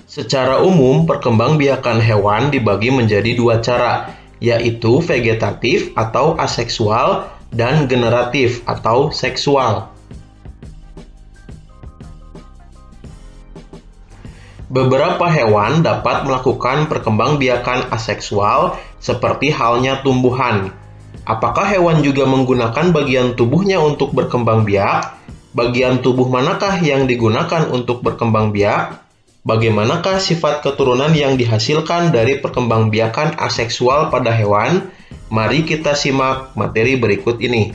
Secara umum, perkembangbiakan hewan dibagi menjadi dua cara, yaitu vegetatif atau aseksual dan generatif atau seksual. Beberapa hewan dapat melakukan perkembangbiakan aseksual seperti halnya tumbuhan. Apakah hewan juga menggunakan bagian tubuhnya untuk berkembang biak? Bagian tubuh manakah yang digunakan untuk berkembang biak? Bagaimanakah sifat keturunan yang dihasilkan dari perkembangbiakan aseksual pada hewan? Mari kita simak materi berikut ini.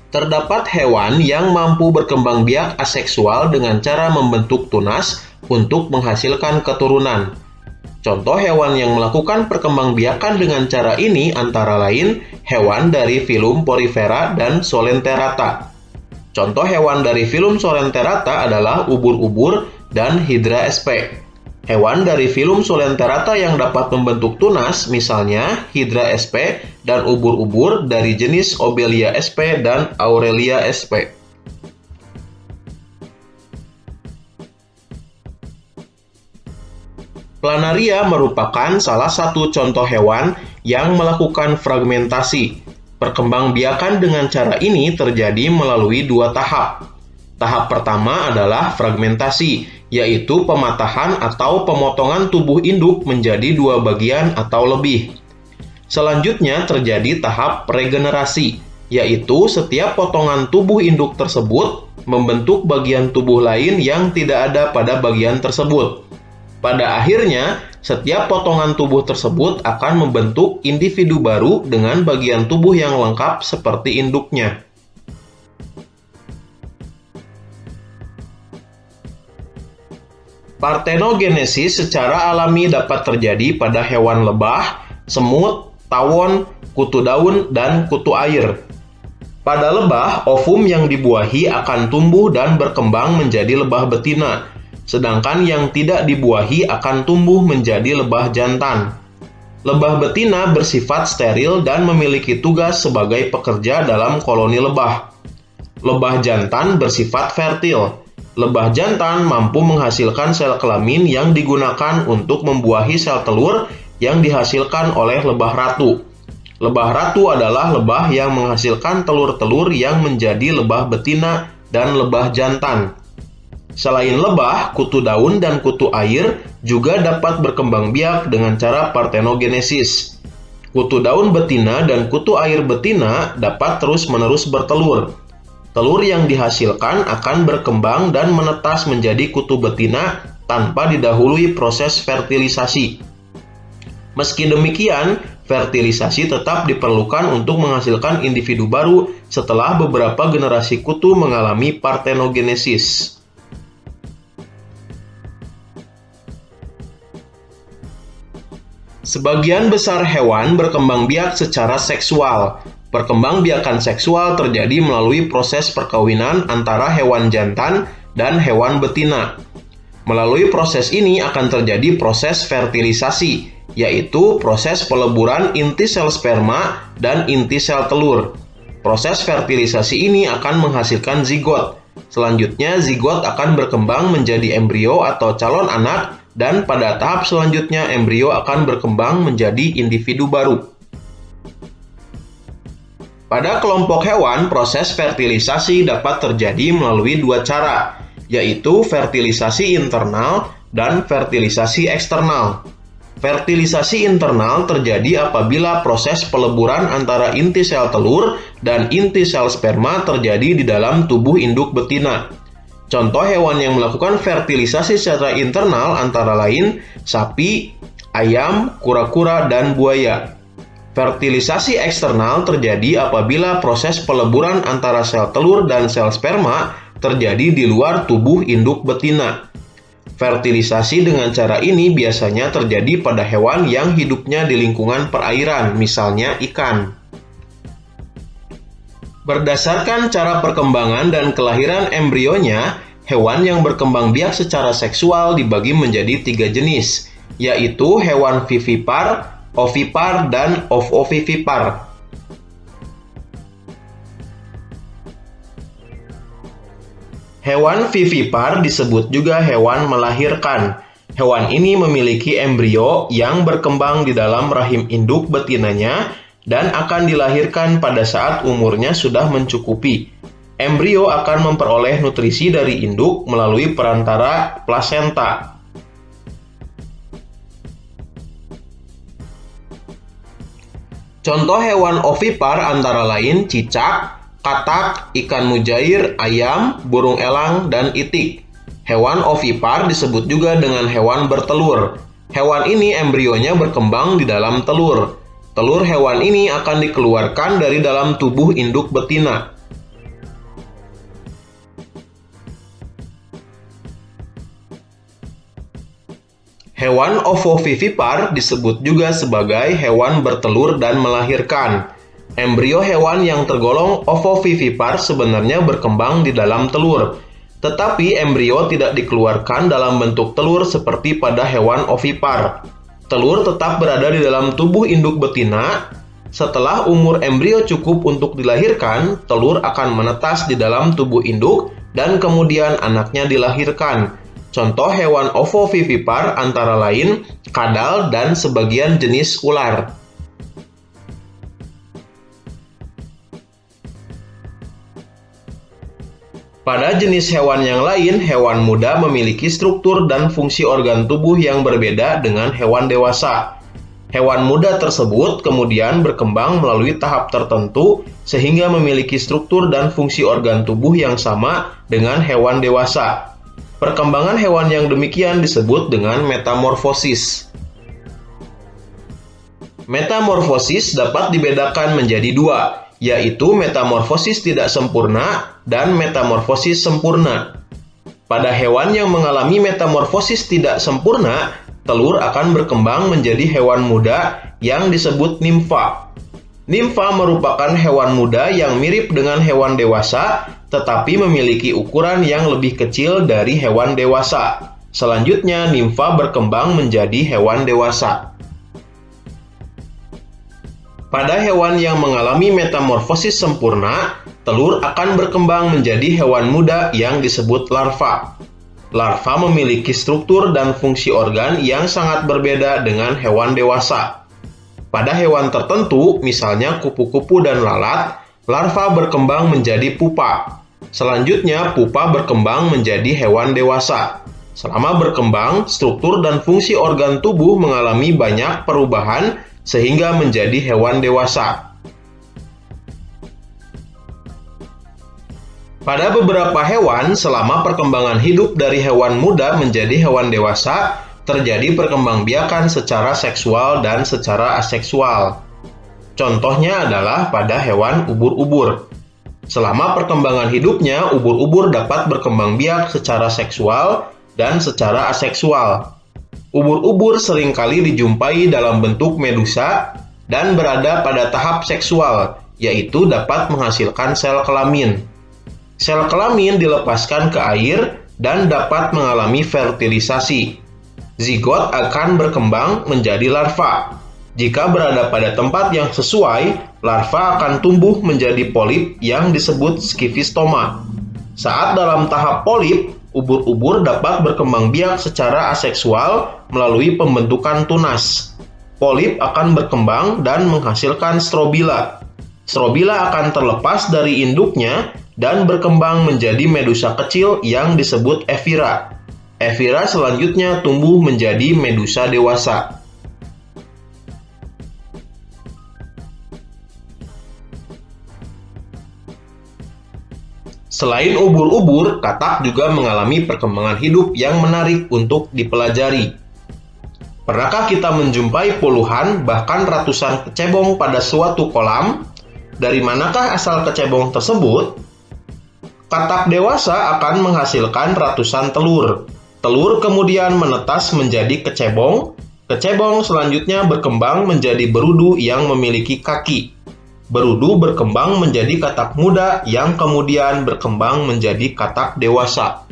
Terdapat hewan yang mampu berkembang biak aseksual dengan cara membentuk tunas untuk menghasilkan keturunan. Contoh hewan yang melakukan perkembangbiakan dengan cara ini antara lain hewan dari filum Porifera dan Solenterata. Contoh hewan dari filum Solenterata adalah ubur-ubur dan Hydra sp. Hewan dari filum Solenterata yang dapat membentuk tunas misalnya Hydra sp dan ubur-ubur dari jenis Obelia sp dan Aurelia sp. Planaria merupakan salah satu contoh hewan yang melakukan fragmentasi. Perkembangbiakan dengan cara ini terjadi melalui dua tahap. Tahap pertama adalah fragmentasi, yaitu pematahan atau pemotongan tubuh induk menjadi dua bagian atau lebih. Selanjutnya terjadi tahap regenerasi, yaitu setiap potongan tubuh induk tersebut membentuk bagian tubuh lain yang tidak ada pada bagian tersebut. Pada akhirnya, setiap potongan tubuh tersebut akan membentuk individu baru dengan bagian tubuh yang lengkap seperti induknya. Partenogenesis secara alami dapat terjadi pada hewan lebah, semut, tawon, kutu daun, dan kutu air. Pada lebah, ovum yang dibuahi akan tumbuh dan berkembang menjadi lebah betina, sedangkan yang tidak dibuahi akan tumbuh menjadi lebah jantan. Lebah betina bersifat steril dan memiliki tugas sebagai pekerja dalam koloni lebah. Lebah jantan bersifat fertil. Lebah jantan mampu menghasilkan sel kelamin yang digunakan untuk membuahi sel telur yang dihasilkan oleh lebah ratu. Lebah ratu adalah lebah yang menghasilkan telur-telur yang menjadi lebah betina dan lebah jantan. Selain lebah, kutu daun dan kutu air juga dapat berkembang biak dengan cara partenogenesis. Kutu daun betina dan kutu air betina dapat terus-menerus bertelur. Telur yang dihasilkan akan berkembang dan menetas menjadi kutu betina tanpa didahului proses fertilisasi. Meski demikian, fertilisasi tetap diperlukan untuk menghasilkan individu baru setelah beberapa generasi kutu mengalami partenogenesis. Sebagian besar hewan berkembang biak secara seksual. Perkembangbiakan seksual terjadi melalui proses perkawinan antara hewan jantan dan hewan betina. Melalui proses ini akan terjadi proses fertilisasi, yaitu proses peleburan inti sel sperma dan inti sel telur. Proses fertilisasi ini akan menghasilkan zigot. Selanjutnya, zigot akan berkembang menjadi embrio atau calon anak, dan pada tahap selanjutnya embrio akan berkembang menjadi individu baru. Pada kelompok hewan, proses fertilisasi dapat terjadi melalui dua cara, yaitu fertilisasi internal dan fertilisasi eksternal. Fertilisasi internal terjadi apabila proses peleburan antara inti sel telur dan inti sel sperma terjadi di dalam tubuh induk betina. Contoh hewan yang melakukan fertilisasi secara internal antara lain sapi, ayam, kura-kura, dan buaya. Fertilisasi eksternal terjadi apabila proses peleburan antara sel telur dan sel sperma terjadi di luar tubuh induk betina. Fertilisasi dengan cara ini biasanya terjadi pada hewan yang hidupnya di lingkungan perairan, misalnya ikan. Berdasarkan cara perkembangan dan kelahiran embrionya, hewan yang berkembang biak secara seksual dibagi menjadi 3 jenis, yaitu hewan vivipar, ovipar, dan ovovivipar. Hewan vivipar disebut juga hewan melahirkan. Hewan ini memiliki embrio yang berkembang di dalam rahim induk betinanya dan akan dilahirkan pada saat umurnya sudah mencukupi. Embrio akan memperoleh nutrisi dari induk melalui perantara plasenta. Contoh hewan ovipar antara lain cicak, katak, ikan mujair, ayam, burung elang, dan itik. Hewan ovipar disebut juga dengan hewan bertelur. Hewan ini embrionya berkembang di dalam telur. Telur hewan ini akan dikeluarkan dari dalam tubuh induk betina. Hewan ovovivipar disebut juga sebagai hewan bertelur dan melahirkan. Embrio hewan yang tergolong ovovivipar sebenarnya berkembang di dalam telur, tetapi embrio tidak dikeluarkan dalam bentuk telur seperti pada hewan ovipar. Telur tetap berada di dalam tubuh induk betina. Setelah umur embrio cukup untuk dilahirkan, telur akan menetas di dalam tubuh induk dan kemudian anaknya dilahirkan. Contoh hewan ovovivipar antara lain kadal dan sebagian jenis ular. Pada jenis hewan yang lain, hewan muda memiliki struktur dan fungsi organ tubuh yang berbeda dengan hewan dewasa. Hewan muda tersebut kemudian berkembang melalui tahap tertentu sehingga memiliki struktur dan fungsi organ tubuh yang sama dengan hewan dewasa. Perkembangan hewan yang demikian disebut dengan metamorfosis. Metamorfosis dapat dibedakan menjadi dua, yaitu metamorfosis tidak sempurna dan metamorfosis sempurna. Pada hewan yang mengalami metamorfosis tidak sempurna, telur akan berkembang menjadi hewan muda yang disebut nimfa. Nimfa merupakan hewan muda yang mirip dengan hewan dewasa, tetapi memiliki ukuran yang lebih kecil dari hewan dewasa. Selanjutnya, nimfa berkembang menjadi hewan dewasa. Pada hewan yang mengalami metamorfosis sempurna, telur akan berkembang menjadi hewan muda yang disebut larva. Larva memiliki struktur dan fungsi organ yang sangat berbeda dengan hewan dewasa. Pada hewan tertentu, misalnya kupu-kupu dan lalat, larva berkembang menjadi pupa. Selanjutnya, pupa berkembang menjadi hewan dewasa. Selama berkembang, struktur dan fungsi organ tubuh mengalami banyak perubahan sehingga menjadi hewan dewasa. Pada beberapa hewan, selama perkembangan hidup dari hewan muda menjadi hewan dewasa, terjadi perkembangbiakan secara seksual dan secara aseksual. Contohnya adalah pada hewan ubur-ubur. Selama perkembangan hidupnya, ubur-ubur dapat berkembang biak secara seksual dan secara aseksual. Ubur-ubur seringkali dijumpai dalam bentuk medusa dan berada pada tahap seksual, yaitu dapat menghasilkan sel kelamin. Sel kelamin dilepaskan ke air dan dapat mengalami fertilisasi. Zigot akan berkembang menjadi larva. Jika berada pada tempat yang sesuai, larva akan tumbuh menjadi polip yang disebut skifistoma. Saat dalam tahap polip, ubur-ubur dapat berkembang biak secara aseksual melalui pembentukan tunas. Polip akan berkembang dan menghasilkan strobila. Strobila akan terlepas dari induknya dan berkembang menjadi medusa kecil yang disebut evira. Evira selanjutnya tumbuh menjadi medusa dewasa. Selain ubur-ubur, katak juga mengalami perkembangan hidup yang menarik untuk dipelajari. Pernahkah kita menjumpai puluhan bahkan ratusan kecebong pada suatu kolam? Dari manakah asal kecebong tersebut? Katak dewasa akan menghasilkan ratusan telur. Telur kemudian menetas menjadi kecebong. Kecebong selanjutnya berkembang menjadi berudu yang memiliki kaki. Berudu berkembang menjadi katak muda yang kemudian berkembang menjadi katak dewasa.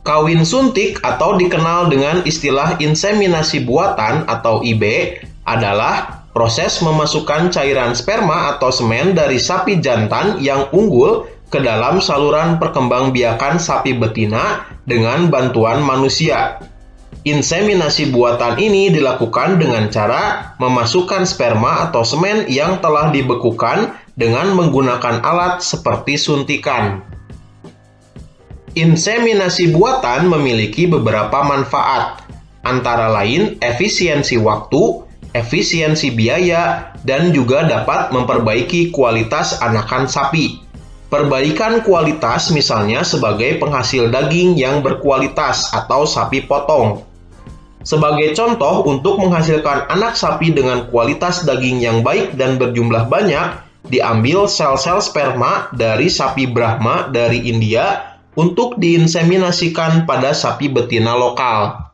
Kawin suntik atau dikenal dengan istilah inseminasi buatan atau IB adalah proses memasukkan cairan sperma atau semen dari sapi jantan yang unggul ke dalam saluran perkembangbiakan sapi betina dengan bantuan manusia. Inseminasi buatan ini dilakukan dengan cara memasukkan sperma atau semen yang telah dibekukan dengan menggunakan alat seperti suntikan. Inseminasi buatan memiliki beberapa manfaat, antara lain efisiensi waktu, efisiensi biaya, dan juga dapat memperbaiki kualitas anakan sapi. Perbaikan kualitas misalnya sebagai penghasil daging yang berkualitas atau sapi potong. Sebagai contoh, untuk menghasilkan anak sapi dengan kualitas daging yang baik dan berjumlah banyak, diambil sel-sel sperma dari sapi Brahma dari India untuk diinseminasikan pada sapi betina lokal.